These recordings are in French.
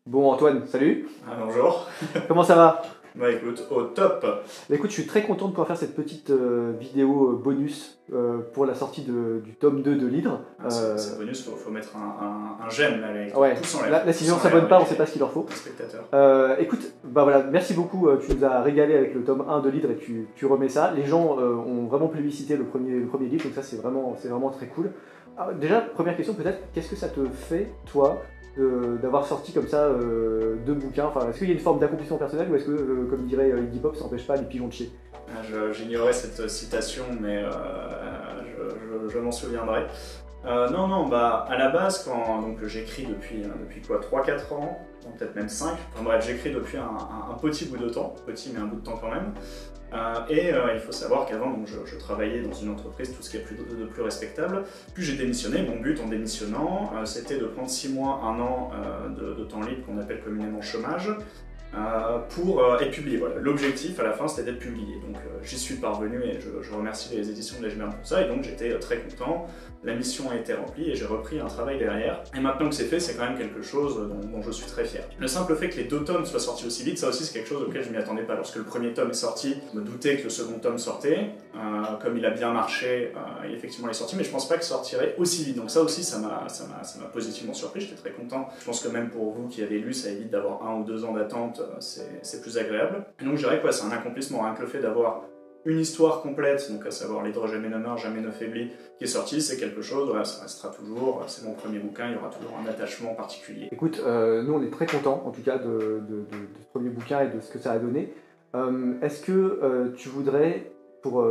Bon Antoine, salut. Ah, bonjour. Comment ça va? Bah écoute, au top. Bah, écoute, je suis très content de pouvoir faire cette petite vidéo bonus pour la sortie du tome 2 de l'Hydre. C'est bonus, faut mettre un j'aime là, avec Ouais, tous en l'air. là si les gens s'abonnent pas, on sait pas ce qu'il leur faut. Spectateurs. Écoute, bah voilà, merci beaucoup, tu nous as régalé avec le tome 1 de l'Hydre et tu remets ça. Les gens ont vraiment plébiscité le premier livre, donc ça c'est vraiment très cool. Alors, déjà, première question peut-être, qu'est-ce que ça te fait, toi, d'avoir sorti comme ça deux bouquins? Enfin, est-ce qu'il y a une forme d'accomplissement personnel ou est-ce que, comme dirait Iggy Pop, ça n'empêche pas les pigeons de chier? J'ignorais cette citation, mais je m'en souviendrai. Non, bah à la base, donc j'écris depuis quoi, 3-4 ans, peut-être même 5. Enfin bref, j'écris depuis un petit bout de temps, petit mais un bout de temps quand même. Il faut savoir qu'avant, donc, je travaillais dans une entreprise, tout ce qui est de plus respectable. Puis j'ai démissionné. Mon but en démissionnant, c'était de prendre 6 mois, 1 an de temps libre qu'on appelle communément chômage. Pour être publié. Voilà. L'objectif à la fin c'était d'être publié. Donc j'y suis parvenu et je remercie les éditions de l'Ège-Merne pour ça et donc j'étais très content. La mission a été remplie et j'ai repris un travail derrière. Et maintenant que c'est fait, c'est quand même quelque chose dont je suis très fier. Le simple fait que les 2 tomes soient sortis aussi vite, ça aussi c'est quelque chose auquel je m'y attendais pas. Lorsque le premier tome est sorti, je me doutais que le second tome sortait. Comme il a bien marché, effectivement il est sorti, mais je pense pas qu'il sortirait aussi vite. Donc ça aussi ça m'a positivement surpris, j'étais très content. Je pense que même pour vous qui avez lu, ça évite d'avoir 1 ou 2 ans d'attente, c'est plus agréable. Et donc je dirais que c'est un accomplissement, rien que le fait d'avoir une histoire complète, donc à savoir l'Hydre jamais ne meurt, jamais ne faiblit, qui est sorti, c'est quelque chose, voilà, ça restera toujours, c'est mon premier bouquin, il y aura toujours un attachement particulier. Écoute, nous on est très contents en tout cas de ce premier bouquin et de ce que ça a donné. Est-ce que tu voudrais, pour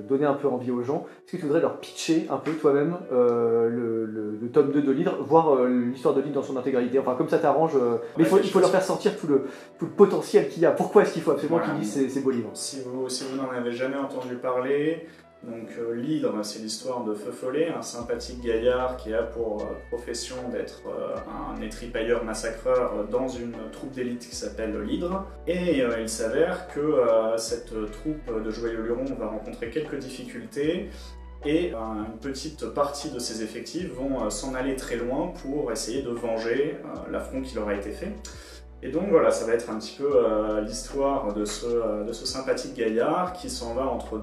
donner un peu envie aux gens, est-ce que tu voudrais leur pitcher un peu toi-même le tome 2 de l'Hydre, voir l'histoire de l'Hydre dans son intégralité, enfin comme ça t'arrange, mais il faut leur faire sortir tout le potentiel qu'il y a. Pourquoi est-ce qu'il faut absolument qu'ils lisent ces beaux livres? Si vous n'en avez jamais entendu parler, donc l'Hydre, c'est l'histoire de Feu Follet, un sympathique gaillard qui a pour profession d'être un étripailleur massacreur dans une troupe d'élite qui s'appelle l'Hydre. Et il s'avère que cette troupe de joyeux lurons va rencontrer quelques difficultés et une petite partie de ses effectifs vont s'en aller très loin pour essayer de venger l'affront qui leur a été fait. Et donc voilà, ça va être un petit peu l'histoire de ce sympathique gaillard qui s'en va entre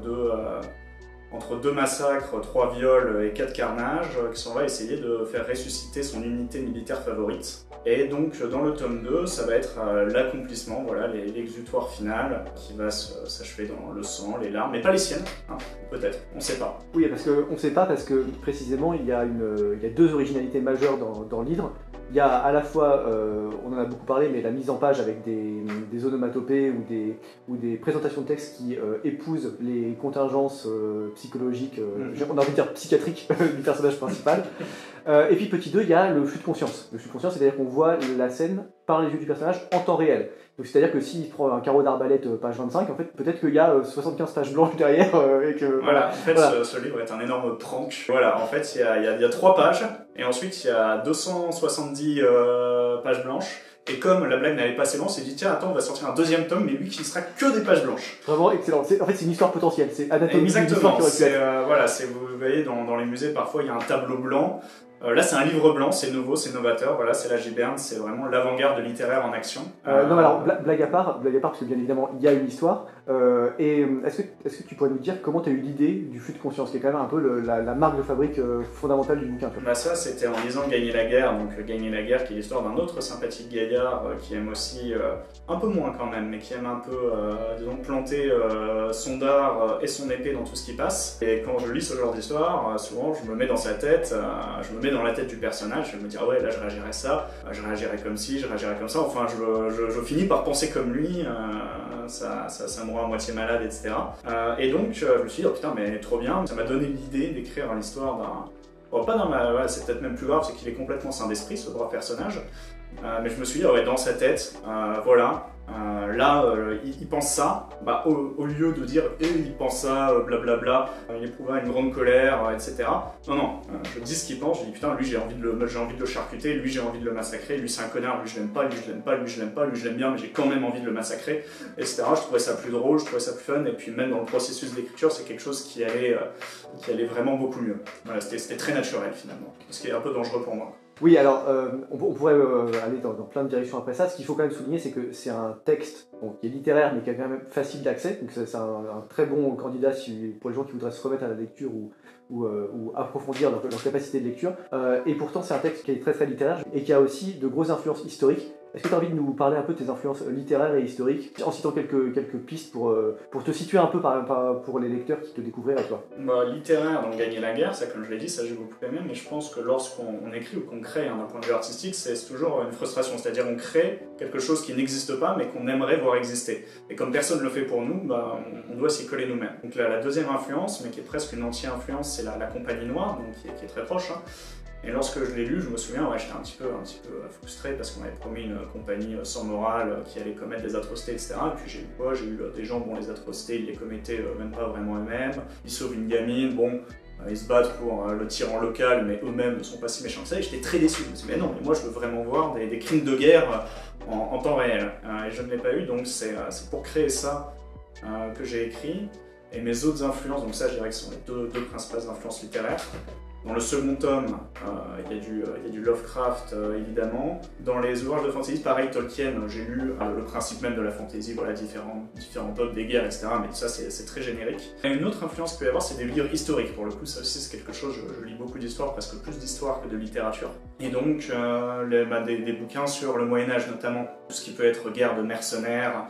deux massacres, 3 viols et 4 carnages, qui s'en va essayer de faire ressusciter son unité militaire favorite. Et donc dans le tome 2, ça va être l'accomplissement, voilà, l'exutoire final qui va s'achever dans le sang, les larmes, mais pas les siennes, hein, peut-être, on sait pas. Oui, parce qu'on ne sait pas, parce que précisément il y a 2 originalités majeures dans l'Hydre. Il y a à la fois, on en a beaucoup parlé, mais la mise en page avec des onomatopées ou des présentations de texte qui épousent les contingences psychologiques, on a envie de dire psychiatriques du personnage principal. Et puis petit 2, il y a le flux de conscience. Le flux de conscience, c'est-à-dire qu'on voit la scène par les yeux du personnage en temps réel. Donc c'est-à-dire que s'il prend un carreau d'arbalète page 25, en fait peut-être qu'il y a 75 pages blanches derrière et que voilà. En fait ce livre est un énorme prank. Voilà, en fait il y a 3 pages et ensuite il y a 270 pages blanches. Et comme la blague n'avait pas assez loin, on s'est dit tiens attends on va sortir un 2e tome mais lui qui ne sera que des pages blanches. Vraiment excellent. En fait c'est une histoire potentielle, c'est anatomique. Exactement. Voilà, vous voyez dans les musées parfois il y a un tableau blanc. Là c'est un livre blanc, c'est nouveau, c'est novateur, voilà, c'est la Giberne, c'est vraiment l'avant-garde littéraire en action. Non alors blague à part, parce que bien évidemment il y a une histoire, et est-ce que tu pourrais nous dire comment tu as eu l'idée du flux de conscience, qui est quand même un peu la marque de fabrique fondamentale du bouquin? Bah ça c'était en lisant Gagner la guerre, donc Gagner la guerre qui est l'histoire d'un autre sympathique gaillard qui aime aussi, un peu moins quand même, mais qui aime un peu, disons, planter son dard et son épée dans tout ce qui passe. Et quand je lis ce genre d'histoire, souvent je me mets dans sa tête, je me mets dans la tête du personnage, je me dis ah ouais là je réagirais ça, je réagirais comme ci, je réagirais comme ça, enfin je finis par penser comme lui, ça me rend à moitié malade, etc. Et donc je me suis dit oh putain mais trop bien, ça m'a donné l'idée d'écrire l'histoire d'un... Bon, pas dans ma... Ouais, c'est peut-être même plus grave, c'est qu'il est complètement sain d'esprit ce brave personnage, mais je me suis dit ouais dans sa tête, voilà. Il pense ça, bah, au lieu de dire il pense ça, blablabla, il éprouva une grande colère, etc. Non, je dis ce qu'il pense, je dis putain, lui j'ai envie de le charcuter, lui j'ai envie de le massacrer, lui c'est un connard, lui je l'aime pas, lui je l'aime pas, lui je l'aime pas, lui je l'aime bien, mais j'ai quand même envie de le massacrer, etc. Je trouvais ça plus drôle, je trouvais ça plus fun, et puis même dans le processus d'écriture, c'est quelque chose qui allait vraiment beaucoup mieux. Voilà, c'était très naturel finalement, ce qui est un peu dangereux pour moi. Oui, alors on pourrait aller dans plein de directions après ça. Ce qu'il faut quand même souligner, c'est que c'est un texte qui est littéraire, mais qui est quand même facile d'accès. Donc c'est un très bon candidat pour les gens qui voudraient se remettre à la lecture ou approfondir leur capacité de lecture. Et pourtant, c'est un texte qui est très très littéraire et qui a aussi de grosses influences historiques. Est-ce que tu as envie de nous parler un peu de tes influences littéraires et historiques, en citant quelques pistes pour te situer un peu pour les lecteurs qui te découvriraient à toi? Littéraire, donc gagner la guerre, ça comme je l'ai dit, ça j'ai beaucoup aimé, mais je pense que lorsqu'on écrit ou qu'on crée d'un point de vue artistique, c'est toujours une frustration, c'est-à-dire on crée quelque chose qui n'existe pas mais qu'on aimerait voir exister. Et comme personne ne le fait pour nous, on doit s'y coller nous-mêmes. Donc la deuxième influence, mais qui est presque une anti-influence, c'est la Compagnie Noire, donc qui est très proche. Et lorsque je l'ai lu, je me souviens, j'étais un petit peu frustré parce qu'on avait promis une compagnie sans morale qui allait commettre des atrocités, etc. Et puis j'ai eu quoi? J'ai eu des gens, les atrocités, ils les commettaient même pas vraiment eux-mêmes. Ils sauvent une gamine, ils se battent pour le tyran local, mais eux-mêmes ne sont pas si méchants que ça. Et j'étais très déçu. Je me suis dit, mais non, mais moi je veux vraiment voir des crimes de guerre en temps réel. Et je ne l'ai pas eu, donc c'est pour créer ça que j'ai écrit. Et mes autres influences, donc ça je dirais que ce sont les deux principales influences littéraires. Dans le second tome, il y a du Lovecraft, évidemment. Dans les ouvrages de fantasy, pareil, Tolkien, j'ai lu le principe même de la fantasy, différents peuples, des guerres, etc. Mais tout ça, c'est très générique. Et une autre influence qu'il peut y avoir, c'est des livres historiques. Pour le coup, ça aussi, c'est quelque chose, je lis beaucoup d'histoire, presque plus d'histoire que de littérature. Et donc, des bouquins sur le Moyen-Âge, notamment. Tout ce qui peut être guerre de mercenaires,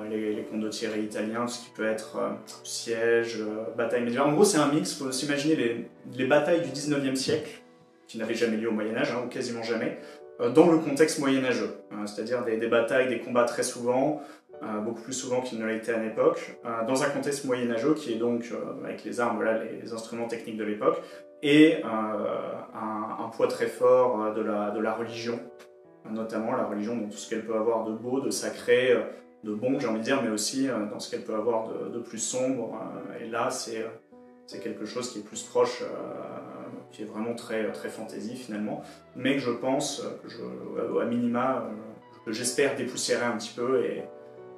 les condottieri italiens, tout ce qui peut être siège, bataille médiévale. En gros, c'est un mix. Il faut s'imaginer les batailles du 19e siècle, qui n'avaient jamais lieu au Moyen-Âge, ou quasiment jamais, dans le contexte moyenâgeux. C'est-à-dire des batailles, des combats très souvent, beaucoup plus souvent qu'il ne l'a été à l'époque, dans un contexte moyenâgeux qui est donc, avec les armes, les instruments techniques de l'époque, et un poids très fort de la religion, notamment la religion dans tout ce qu'elle peut avoir de beau, de sacré, de bon, j'ai envie de dire, mais aussi dans ce qu'elle peut avoir de plus sombre. Et là, c'est quelque chose qui est plus proche, qui est vraiment très, très fantasy finalement, mais que je pense, à minima, que j'espère dépoussiérer un petit peu et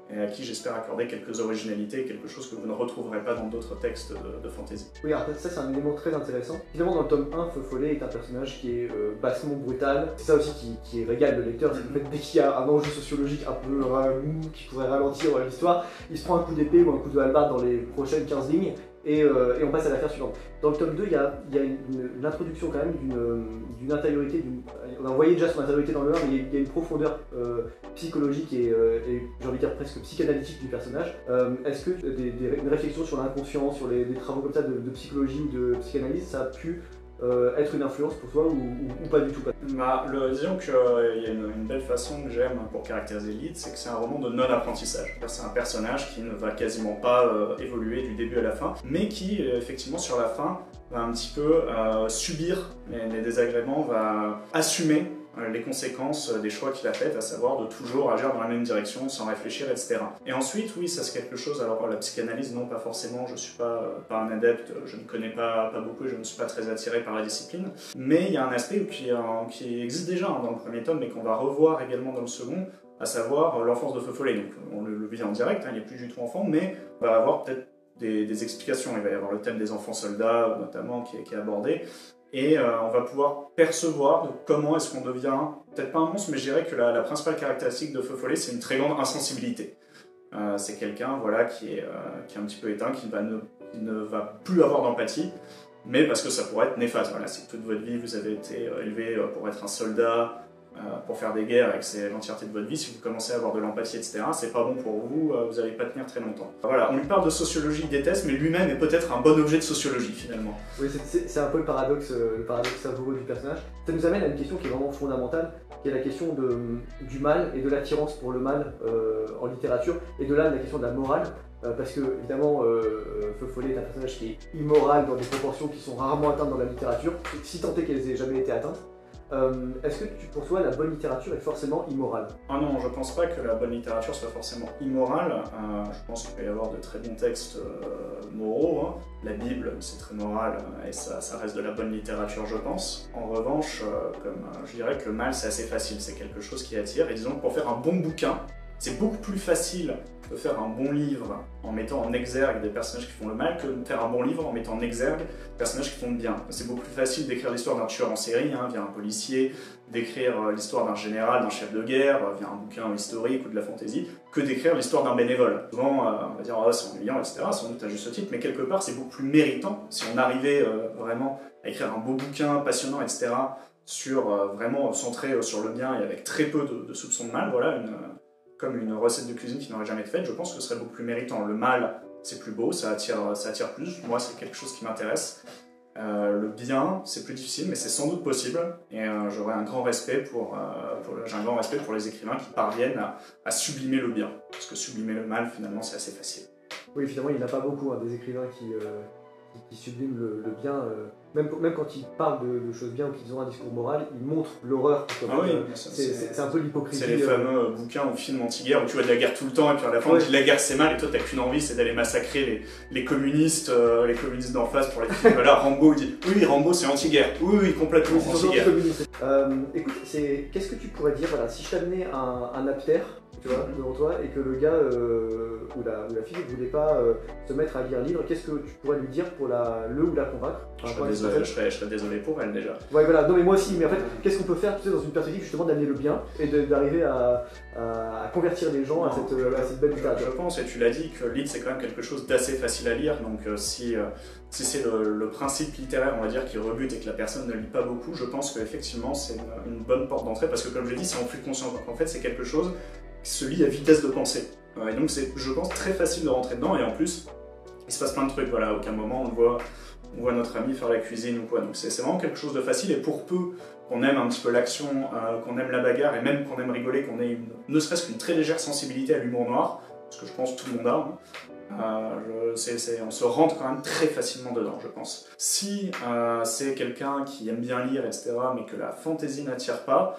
à qui j'espère accorder quelques originalités, quelque chose que vous ne retrouverez pas dans d'autres textes de fantasy. Oui, alors ça c'est un élément très intéressant. Finalement, dans le tome 1, Feu Follet est un personnage qui est bassement brutal. C'est ça aussi qui régale le lecteur, c'est le fait dès qu'il y a un enjeu sociologique un peu mou qui pourrait ralentir l'histoire, il se prend un coup d'épée ou un coup de hallebarde dans les prochaines 15 lignes et on passe à l'affaire suivante. Dans le tome 2, il y a une introduction quand même d'une intériorité, on a envoyé déjà son intériorité dans le 1, mais il y a une profondeur psychologique et j'ai envie de dire presque psychanalytique du personnage. Est-ce que une réflexion sur l'inconscient, sur des travaux comme ça de psychologie ou de psychanalyse, ça a pu être une influence pour toi ou pas du tout? Disons qu'il y a une belle façon que j'aime pour caractériser Lead, c'est que c'est un roman de non-apprentissage. C'est un personnage qui ne va quasiment pas évoluer du début à la fin, mais qui, effectivement, sur la fin, va un petit peu subir les désagréments, va assumer les conséquences des choix qu'il a faits, à savoir de toujours agir dans la même direction sans réfléchir, etc. Et ensuite, oui, ça c'est quelque chose, alors la psychanalyse, non, pas forcément, je ne suis pas un adepte, je ne connais pas beaucoup et je ne suis pas très attiré par la discipline, mais il y a un aspect qui existe déjà dans le premier tome, mais qu'on va revoir également dans le second, à savoir l'enfance de Feu Follet. Donc on le vit en direct, il n'est plus du tout enfant, mais on va avoir peut-être des explications. Il va y avoir le thème des enfants soldats, notamment, qui est abordé. Et on va pouvoir percevoir comment est-ce qu'on devient, peut-être pas un monstre, mais je dirais que la principale caractéristique de Feu Follet, c'est une très grande insensibilité. C'est quelqu'un qui est un petit peu éteint, qui ne va plus avoir d'empathie, mais parce que ça pourrait être néfaste. Voilà, si toute votre vie vous avez été élevé pour être un soldat, pour faire des guerres et que c'est l'entièreté de votre vie, si vous commencez à avoir de l'empathie, etc., c'est pas bon pour vous, vous n'allez pas tenir très longtemps. Voilà, on lui parle de sociologie, il déteste, mais lui-même est peut-être un bon objet de sociologie finalement. Oui, c'est un peu le paradoxe savoureux du personnage. Ça nous amène à une question qui est vraiment fondamentale, qui est la question du mal et de l'attirance pour le mal en littérature, et de là la question de la morale. Parce que, évidemment, Feu Follet est un personnage qui est immoral dans des proportions qui sont rarement atteintes dans la littérature, si tant est qu'elles aient jamais été atteintes. Est-ce que pour toi la bonne littérature est forcément immorale? Ah non, je pense pas que la bonne littérature soit forcément immorale. Je pense qu'il peut y avoir de très bons textes moraux. La Bible, c'est très moral et ça reste de la bonne littérature, je pense. En revanche, je dirais que le mal, c'est assez facile, c'est quelque chose qui attire. Et disons que pour faire un bon bouquin, C'est beaucoup plus facile de faire un bon livre en mettant en exergue des personnages qui font le mal que de faire un bon livre en mettant en exergue des personnages qui font le bien. C'est beaucoup plus facile d'écrire l'histoire d'un tueur en série, via un policier, d'écrire l'histoire d'un général, d'un chef de guerre, via un bouquin historique ou de la fantasy, que d'écrire l'histoire d'un bénévole. Souvent, on va dire, oh, c'est ennuyant, etc., sans doute à juste titre, mais quelque part, c'est beaucoup plus méritant si on arrivait vraiment à écrire un beau bouquin passionnant, etc., vraiment centré sur le bien et avec très peu de soupçons de mal, voilà, comme une recette de cuisine qui n'aurait jamais été faite, je pense que ce serait beaucoup plus méritant. Le mal, c'est plus beau, ça attire plus, moi c'est quelque chose qui m'intéresse. Le bien, c'est plus difficile, mais c'est sans doute possible, et j'aurais un grand respect j'ai un grand respect pour les écrivains qui parviennent à sublimer le bien, parce que sublimer le mal, finalement, c'est assez facile. Oui, finalement, il n'y en a pas beaucoup, des écrivains qui subliment le bien. Même quand ils parlent de choses bien ou qu'ils ont un discours moral, ils montrent l'horreur. C'est un peu l'hypocrisie. C'est les fameux bouquins ou films anti-guerre où tu vois de la guerre tout le temps et puis à la fin on dit la guerre c'est mal et toi t'as qu'une envie, c'est d'aller massacrer les communistes d'en face pour les films. Voilà, Rambo dit oui, Rambo c'est anti-guerre. Oui, complètement anti-guerre. Écoute, qu'est-ce que tu pourrais dire, voilà, si je t'amenais un aptère, tu vois, devant toi, et que le gars ou la fille ne voulait pas se mettre à lire un livre, qu'est-ce que tu pourrais lui dire pour le ou la convaincre? Je serais désolé pour elle déjà. Ouais, voilà, non mais moi aussi, mais en fait, qu'est-ce qu'on peut faire, tu sais, dans une perspective justement d'amener le bien et d'arriver à convertir les gens à cette belle littérature? Je pense, et tu l'as dit, que le livre c'est quand même quelque chose d'assez facile à lire, donc si c'est le principe littéraire, on va dire, qui rebute et que la personne ne lit pas beaucoup, je pense qu'effectivement c'est une bonne porte d'entrée, parce que comme je l'ai dit, c'est en flux de conscience, donc en fait c'est quelque chose qui se lit à vitesse de pensée. Et donc c'est, je pense, très facile de rentrer dedans, et en plus, il se passe plein de trucs, voilà, à aucun moment on voit notre ami faire la cuisine ou quoi, donc c'est vraiment quelque chose de facile, et pour peu qu'on aime un petit peu l'action, qu'on aime la bagarre, et même qu'on aime rigoler, qu'on ait ne serait-ce qu'une très légère sensibilité à l'humour noir, ce que je pense que tout le monde a, on se rentre quand même très facilement dedans, je pense. Si c'est quelqu'un qui aime bien lire, etc., mais que la fantaisie n'attire pas,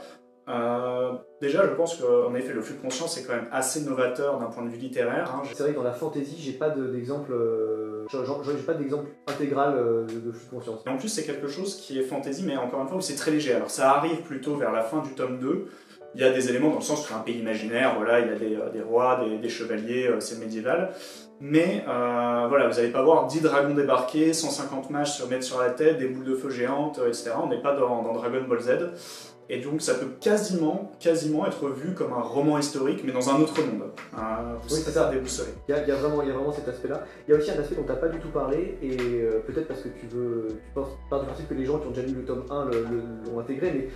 déjà je pense qu'en effet le flux de conscience est quand même assez novateur d'un point de vue littéraire. C'est vrai que dans la fantaisie, j'ai pas d'exemple intégral de flux de conscience. Et en plus c'est quelque chose qui est fantaisie, mais encore une fois où c'est très léger. Alors ça arrive plutôt vers la fin du tome 2, il y a des éléments dans le sens que c'est un pays imaginaire, voilà, il y a des rois, des chevaliers, c'est médiéval. Mais voilà, vous n'allez pas voir 10 dragons débarquer, 150 mages se mettre sur la tête, des boules de feu géantes, etc. On n'est pas dans Dragon Ball Z. Et donc ça peut quasiment être vu comme un roman historique, mais dans un autre monde. Oui, c'est ça, déboussolé. Il y a vraiment cet aspect-là. Il y a aussi un aspect dont tu n'as pas du tout parlé, et peut-être parce que tu pars du principe que les gens qui ont déjà lu le tome 1 l'ont intégré, mais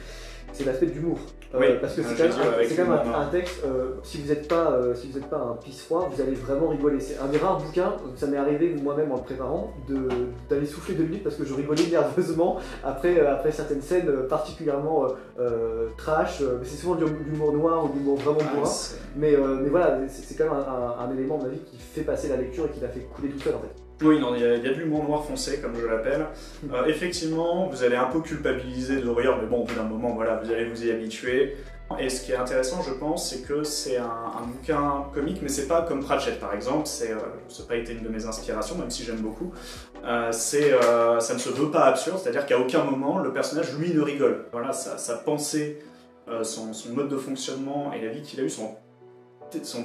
c'est l'aspect d'humour. Oui, parce que c'est quand même un texte, si vous n'êtes pas un pisse-froid, vous allez vraiment rigoler. C'est un des rares bouquins, ça m'est arrivé moi-même en le préparant, d'aller souffler 2 minutes parce que je rigolais nerveusement après certaines scènes particulièrement trash. C'est souvent de l'humour noir ou de l'humour vraiment bourrin. Mais voilà, c'est quand même un élément de ma vie qui fait passer la lecture et qui la fait couler tout seul en fait. Oui, non, il y a de l'humour noir foncé, comme je l'appelle. Effectivement, vous allez un peu culpabiliser de rire, mais bon, au bout d'un moment, voilà, vous allez vous y habituer. Et ce qui est intéressant, je pense, c'est que c'est un bouquin comique, mais c'est pas comme Pratchett, par exemple. Ça n'a pas été une de mes inspirations, même si j'aime beaucoup. Ça ne se veut pas absurde, c'est-à-dire qu'à aucun moment, le personnage, lui, ne rigole. Voilà, sa pensée, son mode de fonctionnement et la vie qu'il a eue sont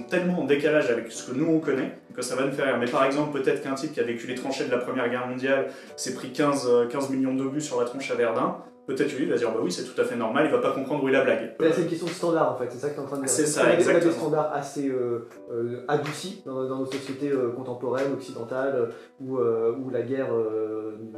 tellement en décalage avec ce que nous on connaît que ça va nous faire rire. Mais par exemple, peut-être qu'un type qui a vécu les tranchées de la Première Guerre mondiale s'est pris 15 millions d'obus sur la tronche à Verdun, peut-être lui il va dire bah oui c'est tout à fait normal, il va pas comprendre où est la blague. C'est une question de standard en fait, c'est ça que tu es en train de dire. C'est ça, exactement. On a des standards assez adoucis dans nos sociétés contemporaines, occidentales, où la guerre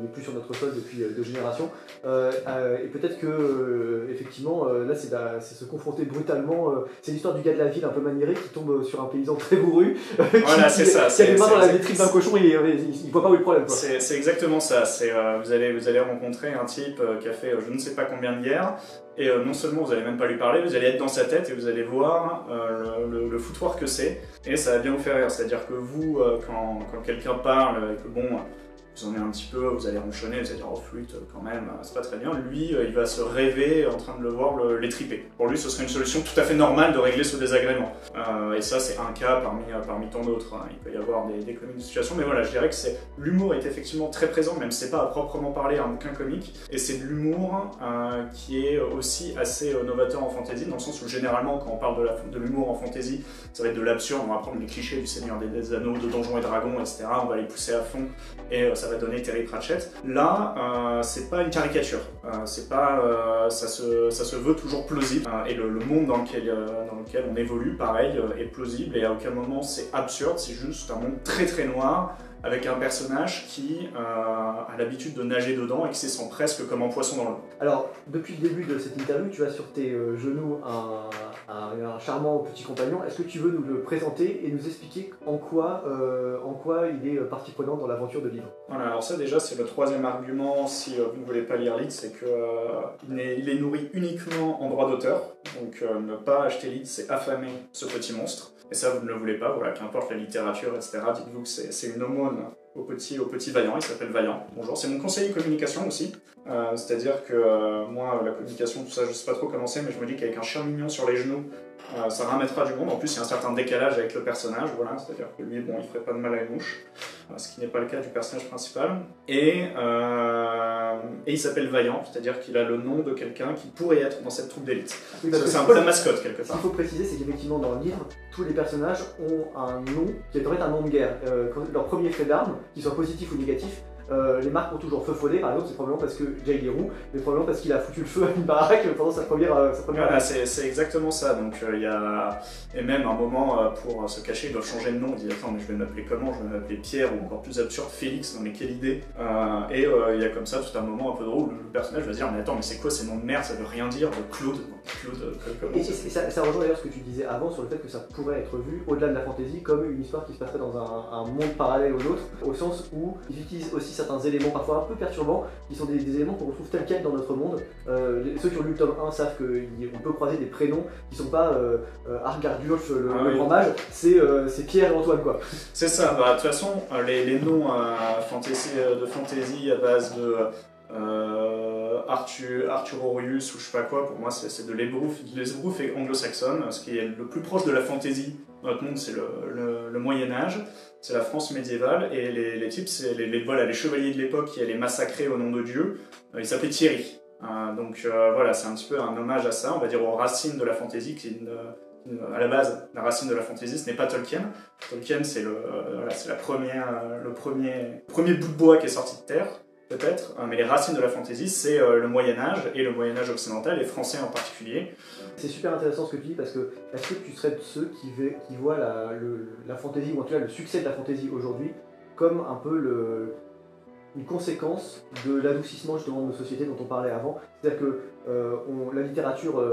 n'est plus sur notre sol depuis 2 générations. Et peut-être que effectivement là c'est se confronter brutalement, c'est l'histoire du gars de la ville un peu maniéré qui tombe sur un paysan très bourru, voilà, c'est ça. Qui a les mains dans la vitrine d'un cochon et il voit pas où est le problème. C'est exactement ça. Vous allez rencontrer un type qui a fait je ne sais pas combien de guerres, et non seulement vous allez même pas lui parler, vous allez être dans sa tête et vous allez voir le foutoir que c'est, et ça va bien vous faire rire. C'est-à-dire que vous, quand quelqu'un parle, et que bon, vous en avez un petit peu, vous allez ronchonner, vous allez dire oh flûte quand même, c'est pas très bien. Lui, il va se rêver en train de le voir les triper. Pour lui, ce serait une solution tout à fait normale de régler ce désagrément. Et ça, c'est un cas parmi tant d'autres. Hein. Il peut y avoir des comiques de situation, mais voilà, je dirais que l'humour est effectivement très présent, même si c'est pas à proprement parler un bouquin comique. Et c'est de l'humour qui est aussi assez novateur en fantasy, dans le sens où généralement, quand on parle de l'humour en fantasy, ça va être de l'absurde. On va prendre les clichés du Seigneur des Anneaux, de Donjons et Dragons, etc. On va les pousser à fond et ça va donner Terry Pratchett. Là, c'est pas une caricature. Ça se veut toujours plausible. Et le monde dans lequel on évolue, pareil, est plausible et à aucun moment c'est absurde. C'est juste un monde très très noir avec un personnage qui a l'habitude de nager dedans et qui se sent presque comme un poisson dans l'eau. Alors, depuis le début de cette interview, tu as sur tes genoux un charmant petit compagnon. Est-ce que tu veux nous le présenter et nous expliquer en quoi il est partie prenante dans l'aventure de Leeds? Voilà, alors ça déjà c'est le troisième argument si vous ne voulez pas lire Leeds, c'est qu'il est nourri uniquement en droit d'auteur. Donc ne pas acheter Leeds, c'est affamer ce petit monstre. Et ça, vous ne le voulez pas, voilà, qu'importe la littérature, etc. Dites-vous que c'est une aumône au petit Vaillant, il s'appelle Vaillant. Bonjour, c'est mon conseiller communication aussi. C'est-à-dire que moi, la communication, tout ça, je sais pas trop comment c'est, mais je me dis qu'avec un chien mignon sur les genoux, ça ramènera du monde. En plus, il y a un certain décalage avec le personnage, voilà, c'est-à-dire que lui, bon, il ferait pas de mal à une mouche, ce qui n'est pas le cas du personnage principal. Et il s'appelle Vaillant, c'est-à-dire qu'il a le nom de quelqu'un qui pourrait être dans cette troupe d'élite. Oui, c'est un peu la mascotte, quelque part. Ce qu'il faut préciser, c'est qu'effectivement, dans le livre, tous les personnages ont un nom qui devrait être un nom de guerre. Leur premier fait d'armes, qu'il soit positif ou négatif, les marques ont toujours feu follet, par exemple, c'est probablement parce que Jay Leroux, mais probablement parce qu'il a foutu le feu à une baraque pendant sa première voilà, c'est exactement ça. Donc il y a et même un moment pour se cacher, ils doivent changer de nom. Ils disent attends, mais je vais m'appeler comment? Je vais m'appeler Pierre ou encore plus absurde Félix. Non mais quelle idée! Et il y a comme ça tout un moment un peu drôle où le personnage va dire mais attends, mais c'est quoi ces noms de merde? Ça veut rien dire. Claude. Et ça rejoint d'ailleurs ce que tu disais avant sur le fait que ça pourrait être vu au-delà de la fantasy comme une histoire qui se passerait dans un monde parallèle au nôtre, au sens où ils utilisent aussi certains éléments parfois un peu perturbants, qui sont des éléments qu'on retrouve tels quels dans notre monde. Ceux qui ont lu le tome 1 savent qu'on peut croiser des prénoms qui sont pas Argardulf, le grand mage, c'est Pierre et Antoine quoi. C'est ça, de toute façon, les noms de fantasy à base de Arthurorius ou je sais pas quoi, pour moi c'est de l'Esbrouf et anglo-saxonne. Ce qui est le plus proche de la fantasy dans notre monde, c'est le Moyen-Âge, c'est la France médiévale, et les types, c'est les chevaliers de l'époque qui allaient massacrer au nom de Dieu. Ils s'appelaient Thierry. Donc voilà, c'est un petit peu un hommage à ça, on va dire aux racines de la fantasy, à la base, la racine de la fantasy, ce n'est pas Tolkien. Tolkien, c'est le premier bout de bois qui est sorti de terre. Peut-être, mais les racines de la fantasy, c'est le Moyen-Âge, et le Moyen-Âge occidental, et français en particulier. C'est super intéressant ce que tu dis, parce que est-ce que tu serais de ceux qui voient la fantasy, ou en tout cas le succès de la fantasy aujourd'hui, comme un peu une conséquence de l'adoucissement justement de nos sociétés dont on parlait avant? C'est-à-dire que la littérature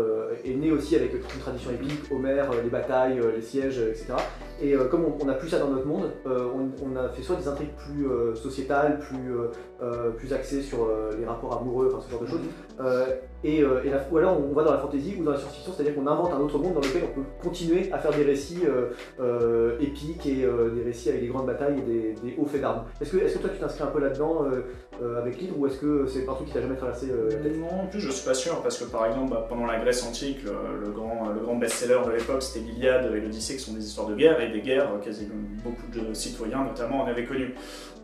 est née aussi avec toute une tradition épique, Homère, les batailles, les sièges, etc. Et comme on n'a plus ça dans notre monde, on a fait soit des intrigues plus sociétales, plus axées sur les rapports amoureux, enfin ce genre de choses. Ou alors on va dans la fantasy ou dans la science-fiction, c'est-à-dire qu'on invente un autre monde dans lequel on peut continuer à faire des récits épiques et des récits avec des grandes batailles et des hauts faits d'armes. Est-ce que toi tu t'inscris un peu là-dedans avec Leeds, ou est-ce que c'est un truc qui t'a jamais traversé la tête? Non, en plus je suis pas sûr, parce que par exemple pendant la Grèce antique, le grand best-seller de l'époque c'était l'Iliade et l'Odyssée, qui sont des histoires de guerre, et des guerres quasiment beaucoup de citoyens notamment en avaient connu.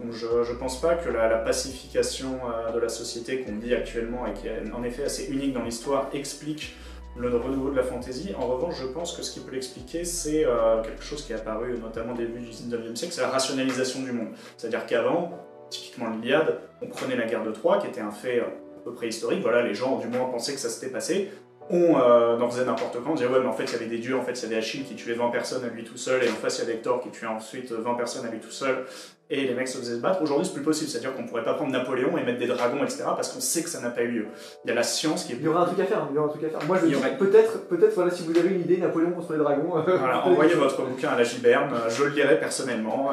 Donc je pense pas que la pacification de la société qu'on vit actuellement, et qui est en effet assez unique dans l'histoire, explique le renouveau de la fantasy. En revanche, je pense que ce qui peut l'expliquer, c'est quelque chose qui est apparu notamment au début du 19e siècle, c'est la rationalisation du monde. C'est-à-dire qu'avant, typiquement l'Iliade, on prenait la guerre de Troie, qui était un fait à peu près historique, voilà, les gens du moins pensaient que ça s'était passé, on en faisait n'importe quoi, on disait ouais mais en fait il y avait des dieux, en fait il y avait Achille qui tuait 20 personnes à lui tout seul, et en face il y avait Thor qui tuait ensuite 20 personnes à lui tout seul, et les mecs se faisaient se battre. Aujourd'hui c'est plus possible, c'est-à-dire qu'on pourrait pas prendre Napoléon et mettre des dragons, etc., parce qu'on sait que ça n'a pas eu lieu. Il y a la science qui est... Il y aura un truc à faire, Moi je dis peut-être voilà, si vous avez une idée, Napoléon contre les dragons... Voilà, envoyez votre bouquin à la Giberne, je le lirai personnellement.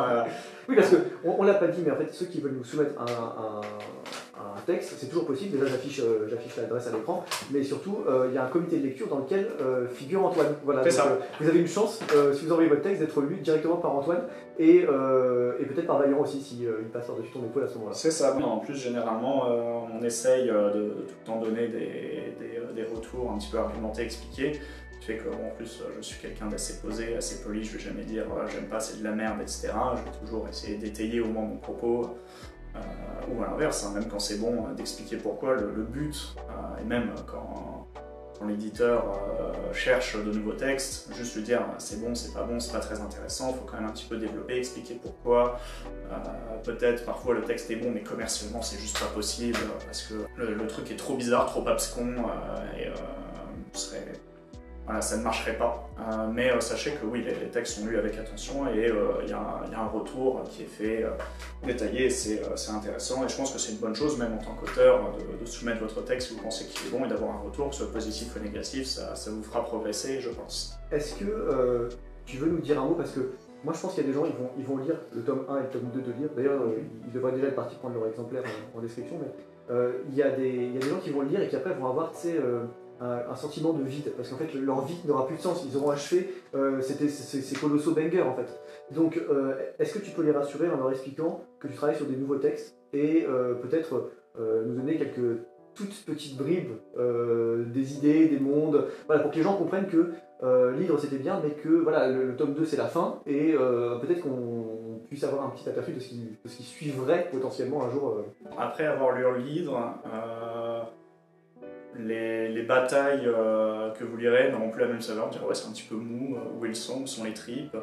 Oui, parce qu'on l'a pas dit, mais en fait ceux qui veulent nous soumettre un texte, c'est toujours possible. Déjà, j'affiche l'adresse à l'écran, mais surtout, il y a un comité de lecture dans lequel figure Antoine. Voilà, donc, vous avez une chance, si vous envoyez votre texte, d'être lu directement par Antoine et peut-être par Vaillant aussi, si il passe par-dessus ton épaule à ce moment-là. C'est ça. En plus, généralement, on essaye de tout le temps donner des retours un petit peu argumentés, expliqués. Ce qui fait que, en plus, je suis quelqu'un d'assez posé, assez poli, je vais jamais dire j'aime pas, c'est de la merde, etc. Je vais toujours essayer d'étayer au moins mon propos, ou à l'inverse, hein, même quand c'est bon, d'expliquer pourquoi, le but, et même quand l'éditeur cherche de nouveaux textes, juste lui dire c'est bon, c'est pas très intéressant, il faut quand même un petit peu développer, expliquer pourquoi. Peut-être parfois le texte est bon, mais commercialement c'est juste pas possible, parce que le truc est trop bizarre, trop abscon, voilà, ça ne marcherait pas. Mais sachez que oui, les textes sont lus avec attention et il y a un retour qui est fait, détaillé, c'est intéressant. Et je pense que c'est une bonne chose, même en tant qu'auteur, de soumettre votre texte si vous pensez qu'il est bon et d'avoir un retour, que ce soit positif ou négatif, ça vous fera progresser, je pense. Est-ce que tu veux nous dire un mot, parce que moi je pense qu'il y a des gens, ils vont lire le tome 1 et le tome 2 de livre. D'ailleurs, ils devraient déjà être partis prendre leur exemplaire en description, mais il y a des gens qui vont le lire et qui après vont avoir, tu sais, un sentiment de vide, parce qu'en fait leur vie n'aura plus de sens, ils auront achevé ces colossaux bangers en fait. Donc est-ce que tu peux les rassurer en leur expliquant que tu travailles sur des nouveaux textes et peut-être nous donner quelques toutes petites bribes des idées, des mondes, voilà, pour que les gens comprennent que l'hydre c'était bien, mais que voilà, le tome 2 c'est la fin, et peut-être qu'on puisse avoir un petit aperçu de ce qui suivrait potentiellement un jour. Après avoir lu l'hydre, les batailles que vous lirez n'auront plus la même saveur, dire ouais c'est un petit peu mou, où ils sont, où sont les tripes,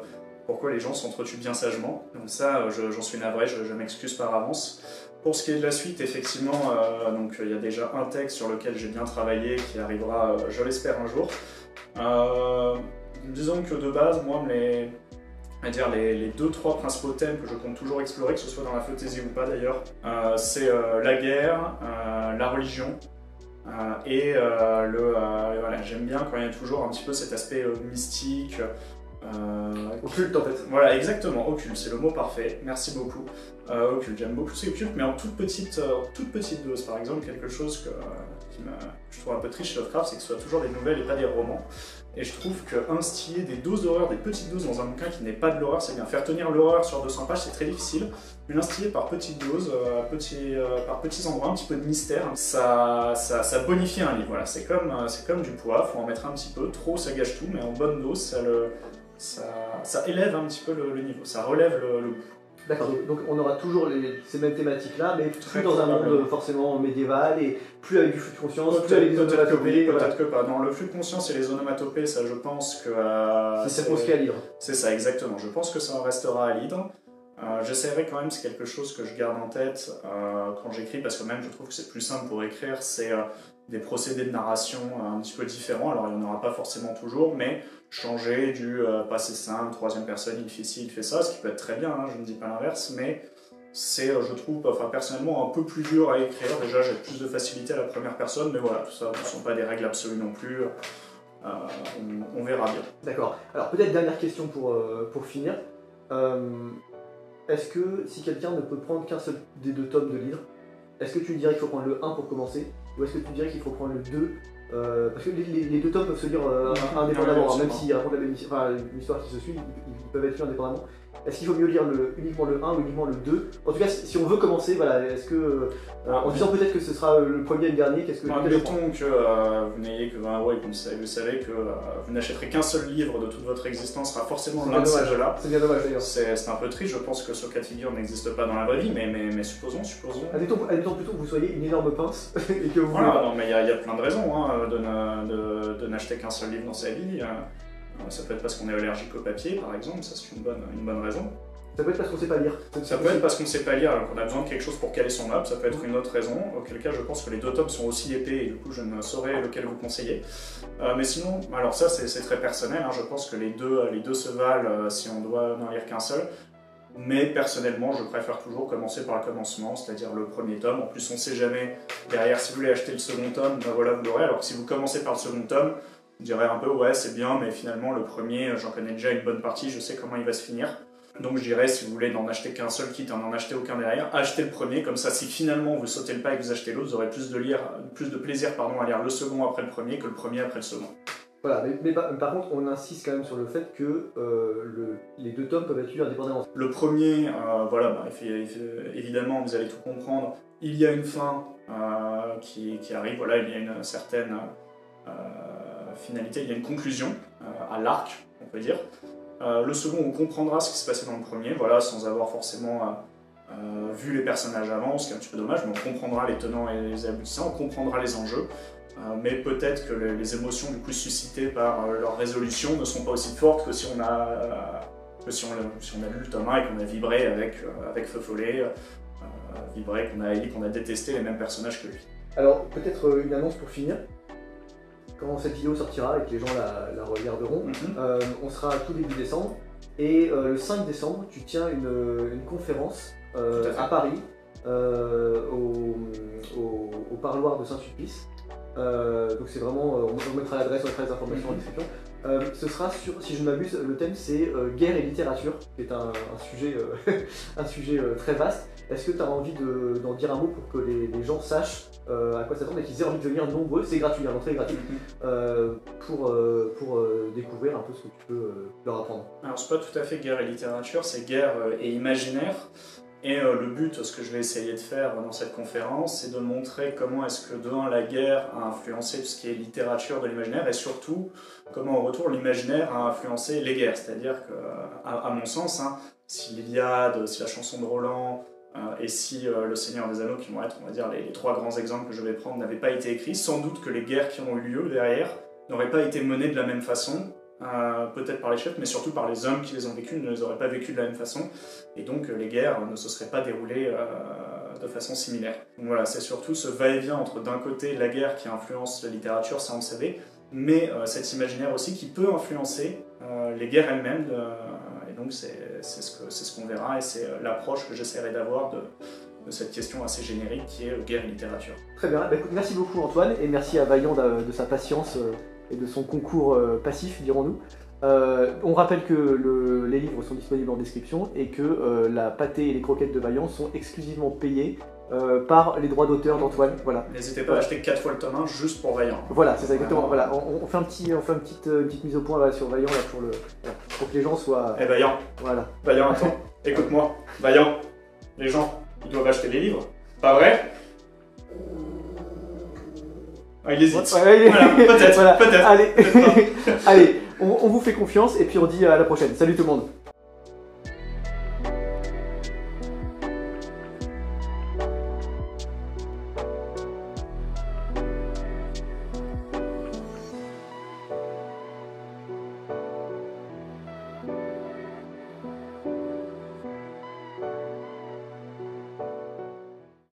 pourquoi les gens s'entretuent bien sagement. Donc ça, j'en suis navré, je m'excuse par avance. Pour ce qui est de la suite, effectivement, donc il y a déjà un texte sur lequel j'ai bien travaillé qui arrivera, je l'espère, un jour. Disons que de base, moi, les 2-3 principaux thèmes que je compte toujours explorer, que ce soit dans la fantasy ou pas d'ailleurs, c'est la guerre, la religion, voilà, j'aime bien quand il y a toujours un petit peu cet aspect mystique, occulte en fait. Voilà, exactement, occulte, c'est le mot parfait, merci beaucoup. Occulte, j'aime beaucoup ces occultes, mais en toute petite dose. Par exemple, quelque chose que je trouve un peu triste chez Lovecraft, c'est que ce soit toujours des nouvelles et pas des romans. Et je trouve qu'instiller des doses d'horreur, des petites doses dans un bouquin qui n'est pas de l'horreur, c'est bien. Faire tenir l'horreur sur 200 pages, c'est très difficile. Mais l'instiller par petites doses, par petits endroits, un petit peu de mystère, ça bonifie un livre. Voilà, c'est comme du poids, faut en mettre un petit peu. Trop, ça gâche tout, mais en bonne dose, ça élève un petit peu le niveau, ça relève le goût. D'accord, donc on aura toujours ces mêmes thématiques-là, mais plus dans un monde forcément médiéval, et plus avec du flux de conscience, plus avec des onomatopées. Peut-être que pas. Dans le flux de conscience et les onomatopées, ça je pense que... c'est circonscrit à l'hydre. C'est ça, exactement. Je pense que ça en restera à l'hydre. J'essaierai quand même, c'est quelque chose que je garde en tête quand j'écris, parce que même je trouve que c'est plus simple pour écrire, c'est des procédés de narration un petit peu différents. Alors il n'y en aura pas forcément toujours, mais changer du passé simple, troisième personne, il fait ci, il fait ça, ce qui peut être très bien, hein, je ne dis pas l'inverse, mais c'est, je trouve, personnellement un peu plus dur à écrire. Déjà j'ai plus de facilité à la première personne, mais voilà, tout ça ne sont pas des règles absolues non plus, on verra bien. D'accord, alors peut-être dernière question pour finir. Est-ce que si quelqu'un ne peut prendre qu'un seul des 2 tomes de l'hydre, est-ce que tu lui dirais qu'il faut prendre le 1 pour commencer, ou est-ce que tu dirais qu'il faut prendre le 2 parce que les 2 tomes peuvent se lire indépendamment, même s'ils racontent la même histoire qui se suit, ils peuvent être lus indépendamment. Est-ce qu'il vaut mieux lire uniquement le 1 ou uniquement le 2? En tout cas, si on veut commencer, voilà, est-ce que, en disant peut-être que ce sera le premier et le dernier, qu'est-ce que... Admettons que vous n'ayez que 20 € et que vous savez que vous n'achèterez qu'un seul livre de toute votre existence, sera forcément l'un de ces jeux-là. C'est bien dommage d'ailleurs. C'est un peu triste, je pense que ce cas de figure n'existe pas dans la vraie vie, mais supposons. Admettons plutôt que vous soyez une énorme pince et que vous... Voilà, non, mais il y a plein de raisons hein, de n'acheter qu'un seul livre dans sa vie. Ça peut être parce qu'on est allergique au papier, par exemple, ça c'est une bonne raison. Ça peut être parce qu'on sait pas lire. Ça peut être parce qu'on sait pas lire, alors qu'on a besoin de quelque chose pour caler son œuvre, ça peut être une autre raison, auquel cas je pense que les 2 tomes sont aussi épais et du coup je ne saurais lequel vous conseiller. Mais sinon, alors ça c'est très personnel, hein, je pense que les deux se valent si on doit n'en lire qu'un seul. Mais personnellement, je préfère toujours commencer par le commencement, c'est-à-dire le premier tome. En plus, on sait jamais, derrière, si vous voulez acheter le second tome, ben voilà, vous l'aurez. Alors que si vous commencez par le second tome, je dirais un peu, ouais, c'est bien, mais finalement, le premier, j'en connais déjà une bonne partie, je sais comment il va se finir. Donc je dirais, si vous voulez n'en acheter qu'un seul, quitte à n'en acheter aucun derrière, achetez le premier, comme ça si finalement vous sautez le pas et que vous achetez l'autre, vous aurez plus de plaisir à lire le second après le premier que le premier après le second. Voilà, mais par contre, on insiste quand même sur le fait que les 2 tomes peuvent être lus indépendamment. Le premier, voilà, évidemment, vous allez tout comprendre. Il y a une fin qui arrive, voilà, il y a une certaine finalité, il y a une conclusion à l'arc, on peut dire. Le second, on comprendra ce qui se passait dans le premier, voilà, sans avoir forcément vu les personnages avant, ce qui est un petit peu dommage, mais on comprendra les tenants et les aboutissants, on comprendra les enjeux. Mais peut-être que les émotions du coup suscitées par leur résolution ne sont pas aussi fortes que si on a lu le tome 1 et qu'on a vibré avec Feu Follet, vibré, qu'on a haï, qu'on a détesté les mêmes personnages que lui. Alors peut-être une annonce pour finir. Quand cette vidéo sortira et que les gens la regarderont, on sera tout début décembre. Et le 5 décembre, tu tiens une conférence à Paris, au parloir de Saint-Sulpice. Donc c'est vraiment, on mettra l'adresse, on mettra les informations en description. Ce sera sur, si je ne m'abuse, le thème c'est guerre et littérature, qui est un sujet très vaste. Est-ce que tu as envie d'en dire un mot pour que les gens sachent à quoi s'attendre et qu'ils aient envie de venir nombreux, c'est gratuit, l'entrée est gratuite, pour découvrir un peu ce que tu peux leur apprendre. Alors c'est pas tout à fait guerre et littérature, c'est guerre et imaginaire. Et le but, ce que je vais essayer de faire dans cette conférence, c'est de montrer comment est-ce que la guerre a influencé tout ce qui est littérature de l'imaginaire et surtout comment en retour l'imaginaire a influencé les guerres. C'est-à-dire que, à mon sens, si l'Iliade, si la chanson de Roland et si le Seigneur des Anneaux, qui vont être, on va dire, les 3 grands exemples que je vais prendre, n'avaient pas été écrits, sans doute que les guerres qui ont eu lieu derrière n'auraient pas été menées de la même façon. Peut-être par les chefs, mais surtout par les hommes qui les ont vécues, ne les auraient pas vécues de la même façon, et donc les guerres ne se seraient pas déroulées de façon similaire. Donc voilà, c'est surtout ce va-et-vient entre d'un côté la guerre qui influence la littérature, ça on le savait, mais cet imaginaire aussi qui peut influencer les guerres elles-mêmes, et donc c'est ce qu'on verra, et c'est l'approche que j'essaierai d'avoir de cette question assez générique qui est guerre et littérature. Très bien, écoute, merci beaucoup Antoine, et merci à Vaillant de sa patience et de son concours passif, dirons-nous. On rappelle que les livres sont disponibles en description et que la pâtée et les croquettes de Vaillant sont exclusivement payées par les droits d'auteur d'Antoine. Voilà. N'hésitez pas à acheter 4 fois le tome 1 juste pour Vaillant. Voilà, c'est ça exactement. Voilà. On fait une petite mise au point sur Vaillant là, pour que les gens soient... Vaillant. Voilà. Vaillant, attends, écoute-moi. Vaillant, les gens, ils doivent acheter les livres. Pas vrai? Il hésite. Ouais, voilà, peut-être, voilà. peut-être. Allez, peut-être allez, on vous fait confiance et puis on dit à la prochaine. Salut tout le monde.